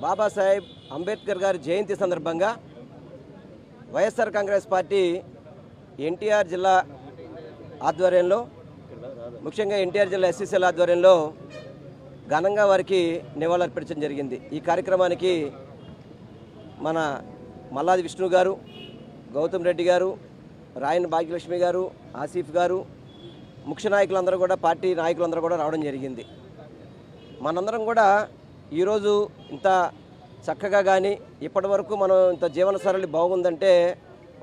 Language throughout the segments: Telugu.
బాబాసాహెబ్ అంబేద్కర్ గారి జయంతి సందర్భంగా వైఎస్ఆర్ కాంగ్రెస్ పార్టీ ఎన్టీఆర్ జిల్లా ఆధ్వర్యంలో, ముఖ్యంగా ఎన్టీఆర్ జిల్లా ఎస్సీసీఎల్ ఆధ్వర్యంలో ఘనంగా వారికి నివాళులర్పించడం జరిగింది. ఈ కార్యక్రమానికి మన మల్లాది విష్ణు గారు, గౌతమ్ రెడ్డి గారు, రాయన్ భాగ్యలక్ష్మి గారు, ఆసిఫ్ గారు, ముఖ్య నాయకులందరూ కూడా, పార్టీ నాయకులందరూ కూడా రావడం జరిగింది. మనందరం కూడా ఈరోజు ఇంత చక్కగా కానీ ఇప్పటి వరకు మనం ఇంత జీవన సరళి బాగుందంటే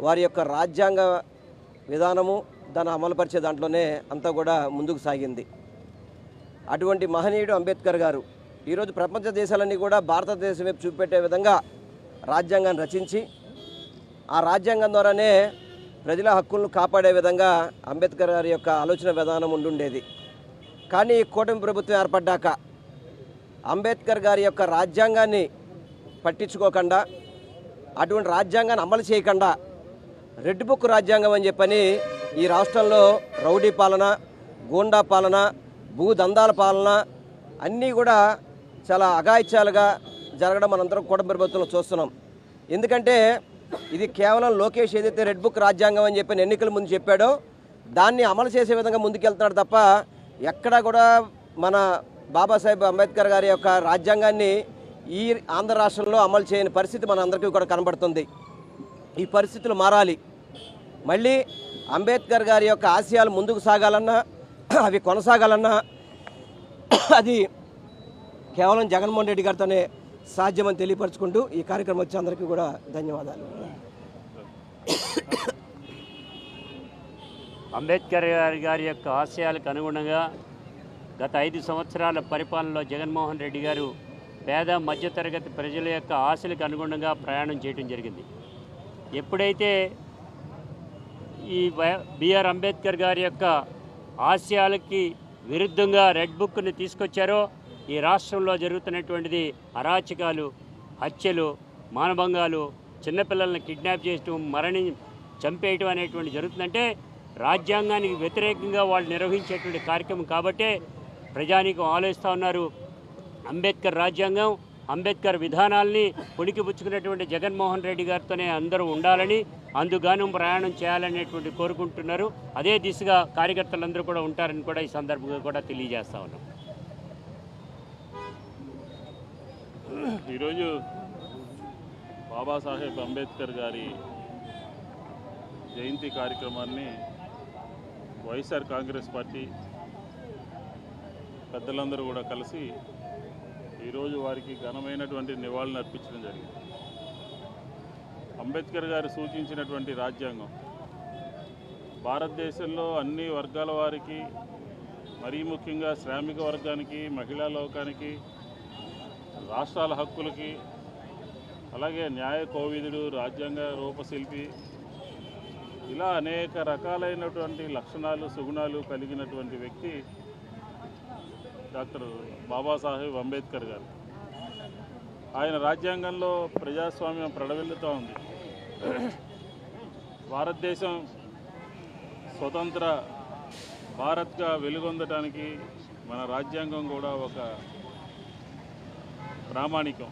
వారి యొక్క రాజ్యాంగ విధానము దాన్ని అమలుపరిచే దాంట్లోనే అంతా కూడా ముందుకు సాగింది. అటువంటి మహనీయుడు అంబేద్కర్ గారు ఈరోజు ప్రపంచ దేశాలన్నీ కూడా భారతదేశం వైపు చూపెట్టే విధంగా రాజ్యాంగాన్ని రచించి ఆ రాజ్యాంగం ద్వారానే ప్రజల హక్కులను కాపాడే విధంగా అంబేద్కర్ గారి యొక్క ఆలోచన విధానం ఉండుండేది. కానీ కూటమి ప్రభుత్వం ఏర్పడ్డాక అంబేద్కర్ గారి యొక్క రాజ్యాంగాన్ని పట్టించుకోకుండా, అటువంటి రాజ్యాంగాన్ని అమలు చేయకుండా రెడ్ బుక్ రాజ్యాంగం అని చెప్పని ఈ రాష్ట్రంలో రౌడీ పాలన, గూండా పాలన, భూదందాల పాలన అన్నీ కూడా చాలా అఘాయిత్యాలుగా జరగడం మనందరం కూటమి ప్రభుత్వంలో చూస్తున్నాం. ఎందుకంటే ఇది కేవలం లోకేష్ ఏదైతే రెడ్ బుక్ రాజ్యాంగం అని చెప్పి ఎన్నికల ముందు చెప్పాడో దాన్ని అమలు చేసే విధంగా ముందుకెళ్తున్నాడు తప్ప ఎక్కడా కూడా మన బాబాసాహెబ్ అంబేద్కర్ గారి యొక్క రాజ్యాంగాన్ని ఈ ఆంధ్ర రాష్ట్రంలో అమలు చేయని పరిస్థితి మన అందరికీ కూడా కనబడుతుంది. ఈ పరిస్థితులు మారాలి. మళ్ళీ అంబేద్కర్ గారి యొక్క ఆశయాలు ముందుకు సాగాలన్నా, అవి కొనసాగాలన్నా అది కేవలం జగన్మోహన్ రెడ్డి గారితోనే సాధ్యమని తెలియపరచుకుంటూ ఈ కార్యక్రమం వచ్చే అందరికీ కూడా ధన్యవాదాలు. అంబేద్కర్ గారి యొక్క ఆశయాలకు అనుగుణంగా గత 5 సంవత్సరాల పరిపాలనలో జగన్మోహన్ రెడ్డి గారు పేద మధ్యతరగతి ప్రజల యొక్క ఆశలకు అనుగుణంగా ప్రయాణం చేయడం జరిగింది. ఎప్పుడైతే ఈ బిఆర్ అంబేద్కర్ గారి యొక్క ఆశయాలకి విరుద్ధంగా రెడ్ బుక్ని తీసుకొచ్చారో ఈ రాష్ట్రంలో జరుగుతున్నటువంటిది అరాచకాలు, హత్యలు, మానభంగాలు, చిన్నపిల్లల్ని కిడ్నాప్ చేయటం, చంపేయటం అనేటువంటి జరుగుతుందంటే రాజ్యాంగానికి వ్యతిరేకంగా వాళ్ళు నిర్వహించేటువంటి కార్యక్రమం. కాబట్టే ప్రజానీకం ఆలోచిస్తూ ఉన్నారు. అంబేద్కర్ రాజ్యాంగం, అంబేద్కర్ విధానాల్ని పుణికిపుచ్చుకున్నటువంటి జగన్మోహన్ రెడ్డి గారితోనే అందరూ ఉండాలని, అందుగాను ప్రయాణం చేయాలనేటువంటి కోరుకుంటున్నారు. అదే దిశగా కార్యకర్తలందరూ కూడా ఉంటారని కూడా ఈ సందర్భంగా కూడా తెలియజేస్తా ఉన్నాం. ఈరోజు బాబాసాహెబ్ అంబేద్కర్ గారి జయంతి కార్యక్రమాన్ని వైఎస్ఆర్ కాంగ్రెస్ పార్టీ పెద్దలందరూ కూడా కలిసి ఈరోజు వారికి ఘనమైనటువంటి నివాళులు అర్పించడం జరిగింది. అంబేద్కర్ గారు సూచించినటువంటి రాజ్యాంగం భారతదేశంలో అన్ని వర్గాల వారికి, మరీ ముఖ్యంగా శ్రామిక వర్గానికి, మహిళా లోకానికి, రాష్ట్రాల హక్కులకి, అలాగే న్యాయ కోవిదుడు, రాజ్యాంగ రూపశిల్పి, ఇలా అనేక రకాలైనటువంటి లక్షణాలు, సుగుణాలు కలిగినటువంటి వ్యక్తి డాక్టర్ బాబాసాహెబ్ అంబేద్కర్ గారు. ఆయన రాజ్యాంగంలో ప్రజాస్వామ్యం ప్రడవిల్లుతూ ఉంది. భారతదేశం స్వతంత్ర భారత్గా వెలుగొందటానికి మన రాజ్యాంగం కూడా ఒక ప్రామాణికం.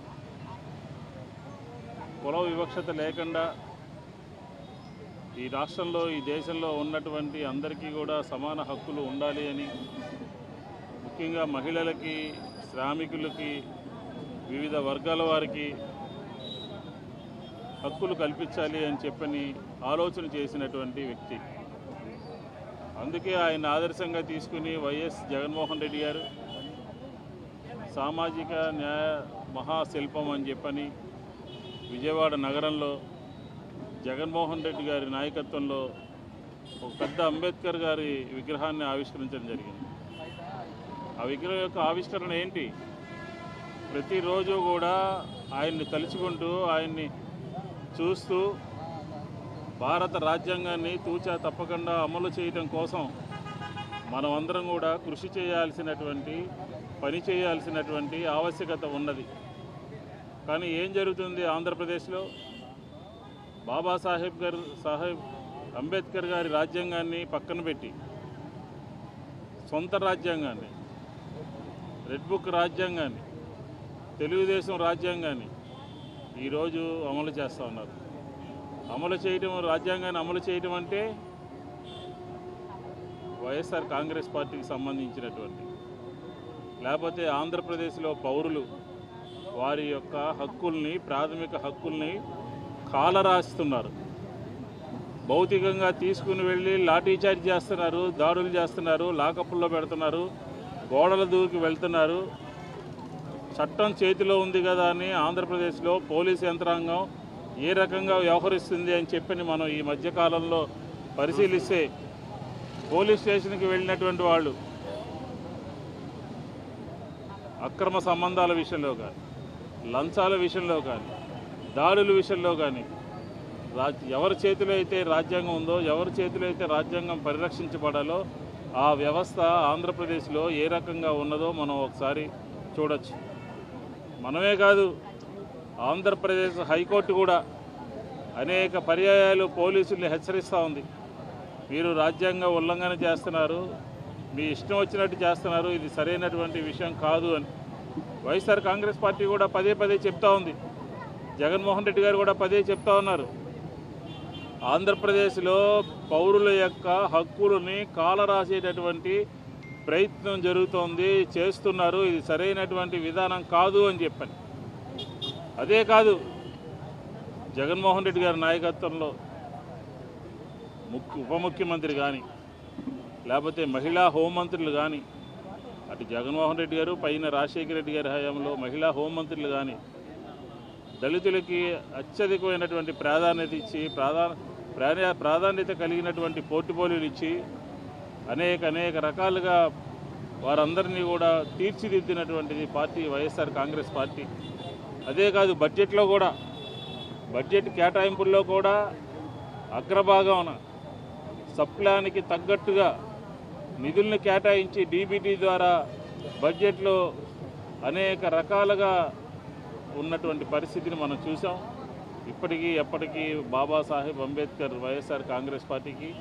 కుల వివక్షత లేకుండా ఈ రాష్ట్రంలో, ఈ దేశంలో ఉన్నటువంటి అందరికీ కూడా సమాన హక్కులు ఉండాలి అని, ముఖ్యంగా మహిళలకి, శ్రామికులకి, వివిధ వర్గాల వారికి హక్కులు కల్పించాలి అని చెప్పని ఆలోచన చేసినటువంటి వ్యక్తి. అందుకే ఆయన ఆదర్శంగా తీసుకుని వైఎస్ జగన్మోహన్ రెడ్డి గారు సామాజిక న్యాయ మహాశిల్పం అని చెప్పని విజయవాడ నగరంలో జగన్మోహన్ రెడ్డి గారి నాయకత్వంలో ఒక పెద్ద అంబేద్కర్ గారి విగ్రహాన్ని ఆవిష్కరించడం జరిగింది. ఆ విగ్రహం యొక్క ఆవిష్కరణ ఏంటి? ప్రతిరోజు కూడా ఆయన్ని తలుచుకుంటూ, ఆయన్ని చూస్తూ భారత రాజ్యాంగాన్ని తూచా తప్పకుండా అమలు చేయడం కోసం మనమందరం కూడా కృషి చేయాల్సినటువంటి, పని చేయాల్సినటువంటి ఆవశ్యకత ఉన్నది. కానీ ఏం జరుగుతుంది ఆంధ్రప్రదేశ్లో? బాబాసాహెబ్ అంబేద్కర్ గారి రాజ్యాంగాన్ని పక్కన పెట్టి సొంత రాజ్యాంగాన్ని, రెడ్ బుక్ రాజ్యాంగాన్ని తెలుగుదేశం రాజ్యాంగాన్ని ఈరోజు అమలు చేస్తూ ఉన్నారు. రాజ్యాంగాన్ని అమలు చేయడం అంటే వైఎస్ఆర్ కాంగ్రెస్ పార్టీకి సంబంధించినటువంటి, లేకపోతే ఆంధ్రప్రదేశ్లో పౌరులు వారి యొక్క హక్కుల్ని, ప్రాథమిక హక్కుల్ని కాలరాస్తున్నారు. భౌతికంగా తీసుకుని వెళ్ళి లాఠీచార్జ్ చేస్తున్నారు, దాడులు చేస్తున్నారు, లాకప్పుల్లో పెడుతున్నారు, గోడల దూకి వెళ్తున్నారు. చట్టం చేతిలో ఉంది కదా అని ఆంధ్రప్రదేశ్లో పోలీసు యంత్రాంగం ఏ రకంగా వ్యవహరిస్తుంది అని చెప్పని మనం ఈ మధ్యకాలంలో పరిశీలిస్తే పోలీస్ స్టేషన్కి వెళ్ళినటువంటి వాళ్ళు అక్రమ సంబంధాల విషయంలో కానీ, లంచాల విషయంలో కానీ, దాడుల విషయంలో కానీ ఎవరి చేతిలో అయితే రాజ్యాంగం ఉందో, ఎవరి చేతిలో అయితే రాజ్యాంగం పరిరక్షించబడాలో ఆ వ్యవస్థ ఆంధ్రప్రదేశ్లో ఏ రకంగా ఉన్నదో మనం ఒకసారి చూడొచ్చు. మనమే కాదు, ఆంధ్రప్రదేశ్ హైకోర్టు కూడా అనేక పర్యాయాలు పోలీసుల్ని హెచ్చరిస్తూ ఉంది. మీరు రాజ్యాంగ ఉల్లంఘన చేస్తున్నారు, మీ ఇష్టం వచ్చినట్టు చేస్తున్నారు, ఇది సరైనటువంటి విషయం కాదు అని వైఎస్ఆర్ కాంగ్రెస్ పార్టీ కూడా పదే పదే చెప్తా ఉంది. జగన్మోహన్ రెడ్డి గారు కూడా పదే చెప్తా ఉన్నారు. ఆంధ్రప్రదేశ్లో పౌరుల యొక్క హక్కులని కాలరాసేటటువంటి ప్రయత్నం జరుగుతోంది, చేస్తున్నారు, ఇది సరైనటువంటి విధానం కాదు అని చెప్పని. అదే కాదు, జగన్మోహన్ రెడ్డి గారి నాయకత్వంలో ఉప ముఖ్యమంత్రి కానీ, లేకపోతే మహిళా హోంమంత్రులు కానీ, అటు జగన్మోహన్ రెడ్డి గారు పైన రాజశేఖర రెడ్డి గారి హయాంలో మహిళా హోంమంత్రులు కానీ దళితులకి అత్యధికమైనటువంటి ప్రాధాన్యత ఇచ్చి ప్రాధాన్యత కలిగినటువంటి పోర్టుఫోలియోలు ఇచ్చి అనేక రకాలుగా వారందరినీ కూడా తీర్చిదిద్దినటువంటిది పార్టీ వైఎస్ఆర్ కాంగ్రెస్ పార్టీ. అదే కాదు, బడ్జెట్లో కూడా, బడ్జెట్ కేటాయింపుల్లో కూడా అగ్రభాగం సప్లానికి తగ్గట్టుగా నిధులను కేటాయించి డీబీటీ ద్వారా బడ్జెట్లో అనేక రకాలుగా ఉన్నటువంటి పరిస్థితిని మనం చూసాం. ఇప్పటికీ ఎప్పటికీ బాబాసాహెబ్ అంబేద్కర్ వైఎస్ఆర్ కాంగ్రెస్ పార్టీకి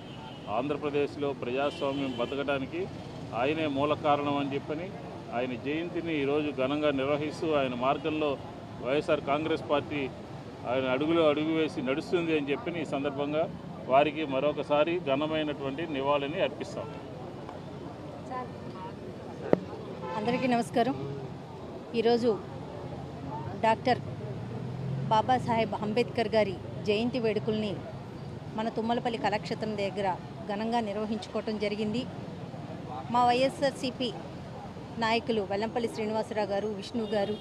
ఆంధ్రప్రదేశ్లో ప్రజాస్వామ్యం బతకడానికి ఆయనే మూల కారణం అని చెప్పని ఆయన జయంతిని ఈరోజు ఘనంగా నిర్వహిస్తూ ఆయన మార్గంలో వైఎస్ఆర్ కాంగ్రెస్ పార్టీ ఆయన అడుగు వేసి నడుస్తుంది అని చెప్పి ఈ సందర్భంగా వారికి మరొకసారి ఘనమైనటువంటి నివాళిని అర్పిస్తాం. అందరికీ నమస్కారం. ఈరోజు డాక్టర్ బాబాసాహెబ్ అంబేద్కర్ గారి జయంతి వేడుకల్ని మన తుమ్మలపల్లి కళాక్షేత్రం దగ్గర ఘనంగా నిర్వహించుకోవటం జరిగింది. మా వైఎస్ఆర్సీపీ నాయకులు వెల్లంపల్లి శ్రీనివాసరావు గారు, విష్ణు గారు,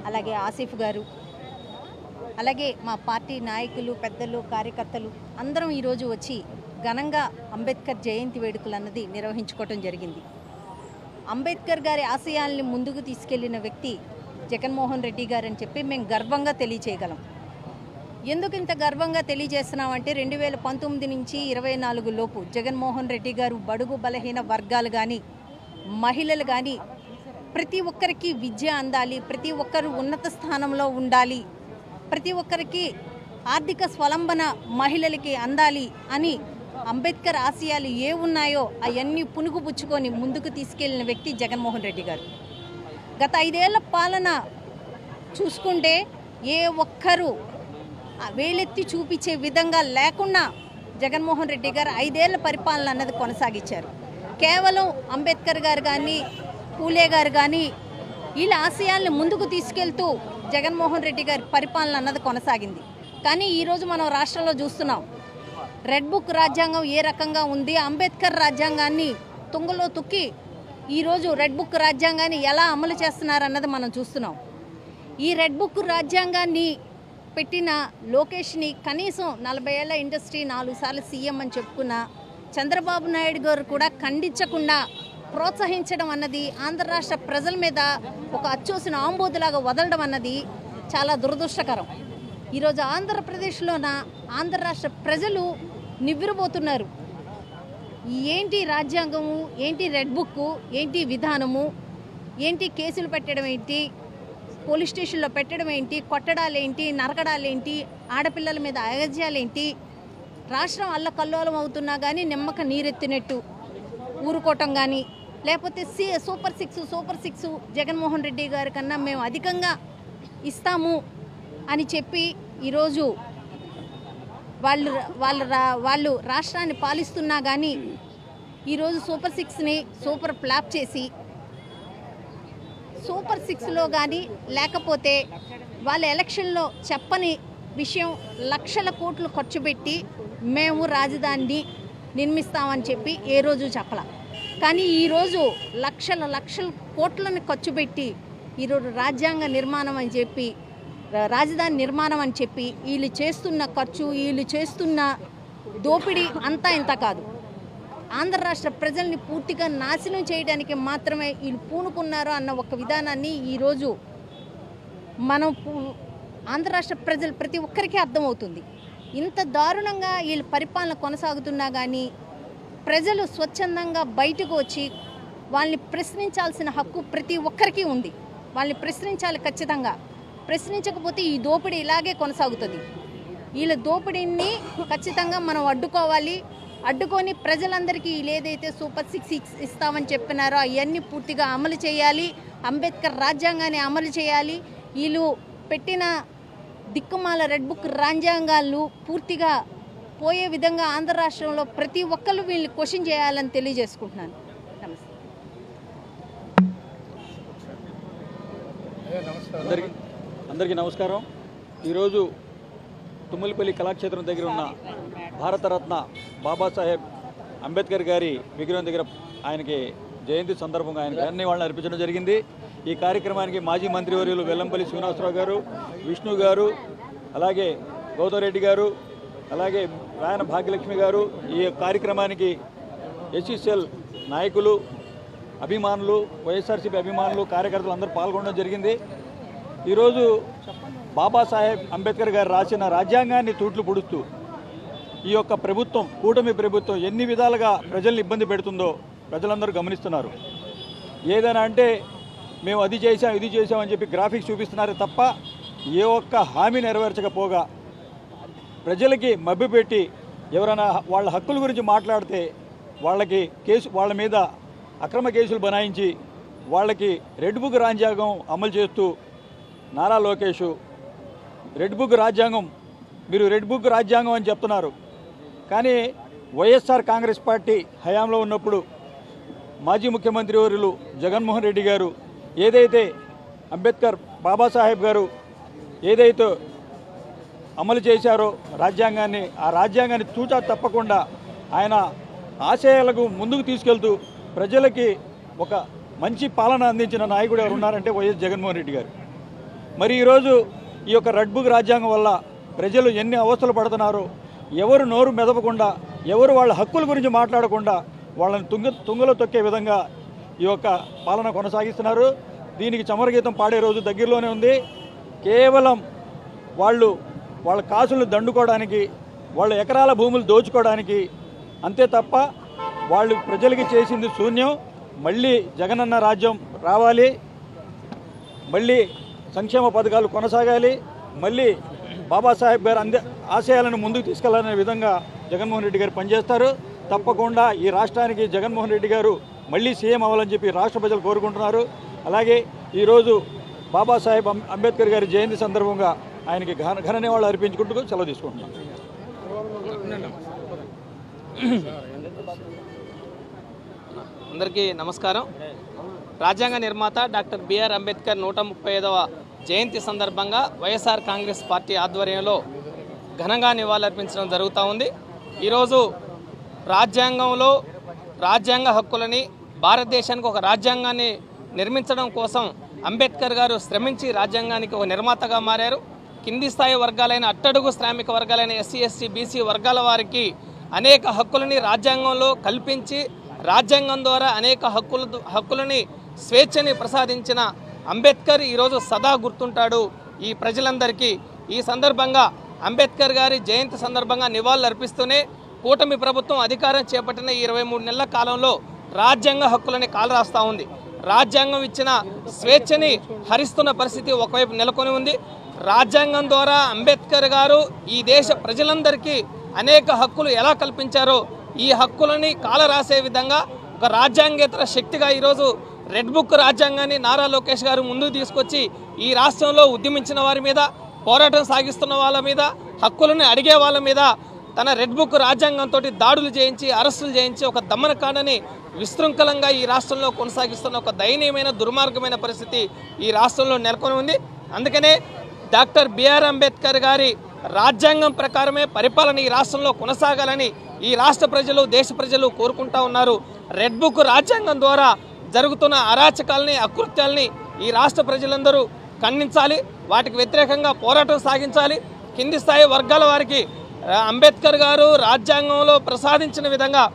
అలాగే ఆసిఫ్ గారు, అలాగే మా పార్టీ నాయకులు, పెద్దలు, కార్యకర్తలు అందరం ఈరోజు వచ్చి ఘనంగా అంబేద్కర్ జయంతి వేడుకలు అన్నది నిర్వహించుకోవటం జరిగింది. అంబేద్కర్ గారి ఆశయాల్ని ముందుకు తీసుకెళ్లిన వ్యక్తి జగన్మోహన్ రెడ్డి గారు అని చెప్పి మేము గర్వంగా తెలియచేయగలం. ఎందుకు ఇంత గర్వంగా తెలియజేస్తున్నామంటే 2019 నుంచి 24 లోపు జగన్మోహన్ రెడ్డి గారు బడుగు బలహీన వర్గాలు కానీ, మహిళలు కానీ ప్రతి ఒక్కరికి విద్య అందాలి, ప్రతి ఒక్కరు ఉన్నత స్థానంలో ఉండాలి, ప్రతి ఒక్కరికి ఆర్థిక స్వలంబన మహిళలకి అందాలి అని అంబేద్కర్ ఆశయాలు ఏ ఉన్నాయో అవన్నీ పుణుకుపుచ్చుకొని ముందుకు తీసుకెళ్లిన వ్యక్తి జగన్మోహన్ రెడ్డి గారు. గత 5 ఏళ్ల పాలన చూసుకుంటే ఏ ఒక్కరూ వేలెత్తి చూపించే విధంగా లేకుండా జగన్మోహన్ రెడ్డి గారు 5 ఏళ్ల పరిపాలన అన్నది కొనసాగించారు. కేవలం అంబేద్కర్ గారు కానీ, పూలే గారు కానీ వీళ్ళ ఆశయాల్ని ముందుకు తీసుకెళ్తూ జగన్మోహన్ రెడ్డి గారి పరిపాలన అన్నది కొనసాగింది. కానీ ఈరోజు మనం రాష్ట్రంలో చూస్తున్నాం, రెడ్ బుక్ రాజ్యాంగం ఏ రకంగా ఉంది, అంబేద్కర్ రాజ్యాంగాన్ని తుంగలో తొక్కి ఈరోజు రెడ్ బుక్ రాజ్యాంగాన్ని ఎలా అమలు చేస్తున్నారన్నది మనం చూస్తున్నాం. ఈ రెడ్ బుక్ రాజ్యాంగాన్ని పెట్టిన లోకేష్ని కనీసం 40 ఏళ్ల ఇండస్ట్రీ 4 సార్లు సీఎం అని చెప్పుకున్న చంద్రబాబు నాయుడు గారు కూడా ఖండించకుండా ప్రోత్సహించడం అన్నది, ఆంధ్ర రాష్ట్ర ప్రజల మీద ఒక అచ్చోసిన ఆంబోతులాగా వదలడం అన్నది చాలా దురదృష్టకరం. ఈరోజు ఆంధ్రప్రదేశ్లోన ఆంధ్ర రాష్ట్ర ప్రజలు నివ్వెరబోతున్నారు. ఏంటి రాజ్యాంగము, ఏంటి రెడ్ బుక్, ఏంటి విధానము, ఏంటి కేసులు పెట్టడం ఏంటి, పోలీస్ స్టేషన్లో పెట్టడం ఏంటి, కొట్టడాలేంటి, నరకడాలేంటి, ఆడపిల్లల మీద అగత్యాలేంటి, రాష్ట్రం అల్లకల్లోలం అవుతున్నా కానీ నిమ్మక నీరెత్తినట్టు ఊరుకోవటం కానీ, లేకపోతే సూపర్ సిక్స్ జగన్మోహన్ రెడ్డి గారి కన్నా మేము అధికంగా ఇస్తాము అని చెప్పి ఈరోజు వాళ్ళు రాష్ట్రాన్ని పాలిస్తున్నా కానీ ఈరోజు సూపర్ సిక్స్ని సూపర్ ఫ్లాప్ చేసి సూపర్ సిక్స్లో కానీ లేకపోతే వాళ్ళ ఎలక్షన్లో చెప్పని విషయం లక్షల కోట్లు ఖర్చు పెట్టి మేము రాజధానిని నిర్మిస్తామని చెప్పి ఏ రోజు చెప్పలా. కానీ ఈరోజు లక్షల కోట్లను ఖర్చు పెట్టి ఈరోజు రాజ్యాంగ నిర్మాణం అని చెప్పి రాజధాని నిర్మాణం అని చెప్పి వీళ్ళు చేస్తున్న ఖర్చు వీళ్ళు చేస్తున్న దోపిడీ అంతా ఇంత కాదు. ఆంధ్ర రాష్ట్ర ప్రజల్ని పూర్తిగా నాశనం చేయడానికి మాత్రమే వీళ్ళు పూనుకున్నారు అన్న ఒక విధానాన్ని ఈరోజు మనం ఆంధ్ర రాష్ట్ర ప్రజలు ప్రతి ఒక్కరికి అర్థమవుతుంది. ఇంత దారుణంగా వీళ్ళ పరిపాలన కొనసాగుతున్నా కానీ ప్రజలు స్వచ్ఛందంగా బయటకు వచ్చి వాళ్ళని ప్రశ్నించాల్సిన హక్కు ప్రతి ఒక్కరికి ఉంది. వాళ్ళని ప్రశ్నించాలి ఖచ్చితంగా. ప్రశ్నించకపోతే ఈ దోపిడీ ఇలాగే కొనసాగుతుంది. వీళ్ళ దోపిడీని ఖచ్చితంగా మనం అడ్డుకొని ప్రజలందరికీ ఏదైతే సూపర్ సిక్స్ ఇస్తామని చెప్పినారో అవన్నీ పూర్తిగా అమలు చేయాలి. అంబేద్కర్ రాజ్యాంగాన్ని అమలు చేయాలి. వీళ్ళు పెట్టిన దిక్కుమాల రెడ్ బుక్ రాజ్యాంగాలు పూర్తిగా పోయే విధంగా ఆంధ్ర రాష్ట్రంలో ప్రతి ఒక్కరు వీళ్ళని క్వశ్చన్ చేయాలని తెలియజేసుకుంటున్నాను. నమస్తే. అందరికీ నమస్కారం. ఈరోజు తుమ్మలపల్లి కళాక్షేత్రం దగ్గర ఉన్న భారతరత్న బాబాసాహెబ్ అంబేద్కర్ గారి విగ్రహం దగ్గర ఆయనకి జయంతి సందర్భంగా ఆయనకి ధన్యవాదాలు అర్పించడం జరిగింది. ఈ కార్యక్రమానికి మాజీ మంత్రివర్యులు వెల్లంపల్లి శ్రీనివాసరావు గారు, విష్ణు గారు, అలాగే గౌతమ్ రెడ్డి గారు, అలాగే రాయన భాగ్యలక్ష్మి గారు, ఈ కార్యక్రమానికి ఎస్సీసీఎల్ నాయకులు, అభిమానులు, వైఎస్ఆర్సీపీ అభిమానులు, కార్యకర్తలు అందరూ పాల్గొనడం జరిగింది. ఈరోజు బాబాసాహెబ్ అంబేద్కర్ గారు రాసిన రాజ్యాంగాన్ని తూట్లు పొడుస్తూ ఈ యొక్క ప్రభుత్వం, కూటమి ప్రభుత్వం ఎన్ని విధాలుగా ప్రజల్ని ఇబ్బంది పెడుతుందో ప్రజలందరూ గమనిస్తున్నారు. ఏదైనా అంటే మేము అది చేసాం ఇది చేసామని చెప్పి గ్రాఫిక్స్ చూపిస్తున్నారు తప్ప ఏ ఒక్క హామీ నెరవేర్చకపోగా ప్రజలకి మభ్యపెట్టి ఎవరైనా వాళ్ళ హక్కుల గురించి మాట్లాడితే వాళ్ళ మీద అక్రమ కేసులు బనాయించి వాళ్ళకి రెడ్ బుక్ రాజ్యాంగం అమలు చేస్తూ నారా లోకేష్ రెడ్ బుక్ రాజ్యాంగం, మీరు రెడ్ బుక్ రాజ్యాంగం అని చెప్తున్నారు. కానీ వైఎస్ఆర్ కాంగ్రెస్ పార్టీ హయాంలో ఉన్నప్పుడు మాజీ ముఖ్యమంత్రి వర్యులు జగన్మోహన్ రెడ్డి గారు ఏదైతే అంబేద్కర్ బాబాసాహెబ్ గారు ఏదైతే అమలు చేశారో రాజ్యాంగాన్ని, ఆ రాజ్యాంగాన్ని తూచా తప్పకుండా ఆయన ఆశయాలకు ముందుకు తీసుకెళ్తూ ప్రజలకి ఒక మంచి పాలన అందించిన నాయకుడు ఎవరు ఉన్నారంటే వైఎస్ జగన్మోహన్ రెడ్డి గారు. మరి ఈరోజు ఈ యొక్క రెడ్ బుక్ రాజ్యాంగం వల్ల ప్రజలు ఎన్ని అవస్థలు పడుతున్నారో, ఎవరు నోరు మెదపకుండా, ఎవరు వాళ్ళ హక్కుల గురించి మాట్లాడకుండా వాళ్ళని తుంగలో తొక్కే విధంగా ఈ యొక్క పాలన కొనసాగిస్తున్నారు. దీనికి చమరగీతం పాడే రోజు దగ్గరలోనే ఉంది. కేవలం వాళ్ళ కాసులను దండుకోవడానికి, వాళ్ళ ఎకరాల భూములు దోచుకోవడానికి, అంతే తప్ప వాళ్ళు ప్రజలకి చేసింది శూన్యం. మళ్ళీ జగనన్న రాజ్యం రావాలి, మళ్ళీ సంక్షేమ పథకాలు కొనసాగాలి, మళ్ళీ బాబాసాహెబ్ గారు ఆశయాలను ముందుకు తీసుకెళ్లాలనే విధంగా జగన్మోహన్ రెడ్డి గారు పనిచేస్తారు. తప్పకుండా ఈ రాష్ట్రానికి జగన్మోహన్ రెడ్డి గారు మళ్ళీ సీఎం అవ్వాలని చెప్పి రాష్ట్ర ప్రజలు కోరుకుంటున్నారు. అలాగే ఈరోజు బాబాసాహెబ్ అంబేద్కర్ గారి జయంతి సందర్భంగా ఆయనకి ఘన నివాళులు అర్పించుకుంటూ సెలవు తీసుకుంటున్నాం. అందరికీ నమస్కారం. రాజ్యాంగ నిర్మాత డాక్టర్ బిఆర్ అంబేద్కర్ 135వ జయంతి సందర్భంగా వైఎస్ఆర్ కాంగ్రెస్ పార్టీ ఆధ్వర్యంలో ఘనంగా నివాళులర్పించడం జరుగుతూ ఉంది. ఈరోజు రాజ్యాంగంలో రాజ్యాంగ హక్కులని, భారతదేశానికి ఒక రాజ్యాంగాన్ని నిర్మించడం కోసం అంబేద్కర్ గారు శ్రమించి రాజ్యాంగానికి ఒక నిర్మాతగా మారారు. కింది స్థాయి వర్గాలైన అట్టడుగు శ్రామిక వర్గాలైన ఎస్సీ, ఎస్టీ, బీసీ వర్గాల వారికి అనేక హక్కులని రాజ్యాంగంలో కల్పించి రాజ్యాంగం ద్వారా అనేక హక్కులని స్వేచ్ఛని ప్రసాదించిన అంబేద్కర్ ఈరోజు సదా గుర్తుంటాడు ఈ ప్రజలందరికీ. ఈ సందర్భంగా అంబేద్కర్ గారి జయంతి సందర్భంగా నివాళులు అర్పిస్తూనే కూటమి ప్రభుత్వం అధికారం చేపట్టిన 23 నెలల కాలంలో రాజ్యాంగ హక్కులని కాలరాస్తూ ఉంది. రాజ్యాంగం ఇచ్చిన స్వేచ్ఛని హరిస్తున్న పరిస్థితి ఒకవైపు నెలకొని ఉంది. రాజ్యాంగం ద్వారా అంబేద్కర్ గారు ఈ దేశ ప్రజలందరికీ అనేక హక్కులు ఎలా కల్పించారో ఈ హక్కులని కాలరాసే విధంగా ఒక రాజ్యాంగేతర శక్తిగా ఈరోజు రెడ్ బుక్ రాజ్యాంగాన్ని నారా లోకేష్ గారు ముందుకు తీసుకొచ్చి ఈ రాష్ట్రంలో ఉద్యమించిన వారి మీద, పోరాటం సాగిస్తున్న వాళ్ళ మీద, హక్కులను అడిగే వాళ్ళ మీద తన రెడ్ బుక్ రాజ్యాంగంతో దాడులు చేయించి, అరెస్టులు చేయించి ఒక దమనకాండని విశృంఖలంగా ఈ రాష్ట్రంలో కొనసాగిస్తున్న ఒక దయనీయమైన దుర్మార్గమైన పరిస్థితి ఈ రాష్ట్రంలో నెలకొని ఉంది. అందుకనే డాక్టర్ బిఆర్ అంబేద్కర్ గారి రాజ్యాంగం ప్రకారమే పరిపాలన ఈ రాష్ట్రంలో కొనసాగాలని ఈ రాష్ట్ర ప్రజలు, దేశ ప్రజలు కోరుకుంటా ఉన్నారు. రెడ్ బుక్ రాజ్యాంగం ద్వారా జరుగుతున్న అరాచకాలని, అకృత్యాలని ఈ రాష్ట్ర ప్రజలందరూ ఖండించాలి. వాటికి వ్యతిరేకంగా పోరాటం సాగించాలి. కింది స్థాయి వర్గాల వారికి అంబేద్కర్ గారు రాజ్యాంగంలో ప్రసాదించిన విధంగా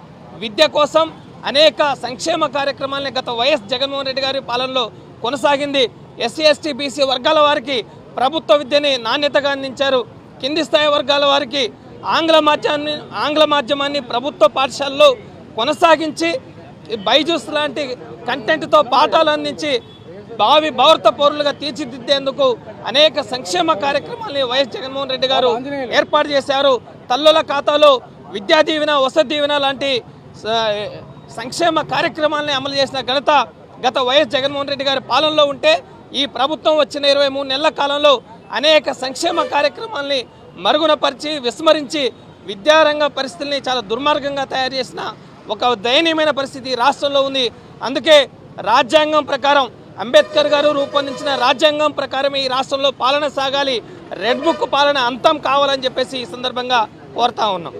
విద్య కోసం అనేక సంక్షేమ కార్యక్రమాలని గత వైఎస్ జగన్మోహన్ రెడ్డి గారి పాలనలో కొనసాగింది. ఎస్సీ, ఎస్టీ, బీసీ వర్గాల వారికి ప్రభుత్వ విద్యని నాణ్యతగా అందించారు. కింది స్థాయి వర్గాల వారికి ఆంగ్ల మాధ్యమాన్ని ప్రభుత్వ పాఠశాలలో కొనసాగించి బైజూస్ లాంటి కంటెంట్తో పాఠాలు అందించి భారత పౌరులుగా తీర్చిదిద్దేందుకు అనేక సంక్షేమ కార్యక్రమాలని వైఎస్ జగన్మోహన్ రెడ్డి గారు ఏర్పాటు చేశారు. తల్లుల ఖాతాలో విద్యా దీవెన, వసతి దీవెన లాంటి సంక్షేమ కార్యక్రమాలని అమలు చేసిన ఘనత గత వైఎస్ జగన్మోహన్ రెడ్డి గారి పాలనలో ఉంటే, ఈ ప్రభుత్వం వచ్చిన 23 నెలల కాలంలో అనేక సంక్షేమ కార్యక్రమాలని మరుగునపరిచి, విస్మరించి విద్యారంగ పరిస్థితుల్ని చాలా దుర్మార్గంగా తయారు చేసిన ఒక దయనీయమైన పరిస్థితి రాష్ట్రంలో ఉంది. అందుకే రాజ్యాంగం ప్రకారం అంబేద్కర్ గారు రూపొందించిన రాజ్యాంగం ప్రకారమే ఈ రాష్ట్రంలో పాలన సాగాలి. రెడ్ బుక్ పాలన అంతం కావాలని చెప్పేసి ఈ సందర్భంగా కోరుతా ఉన్నాం.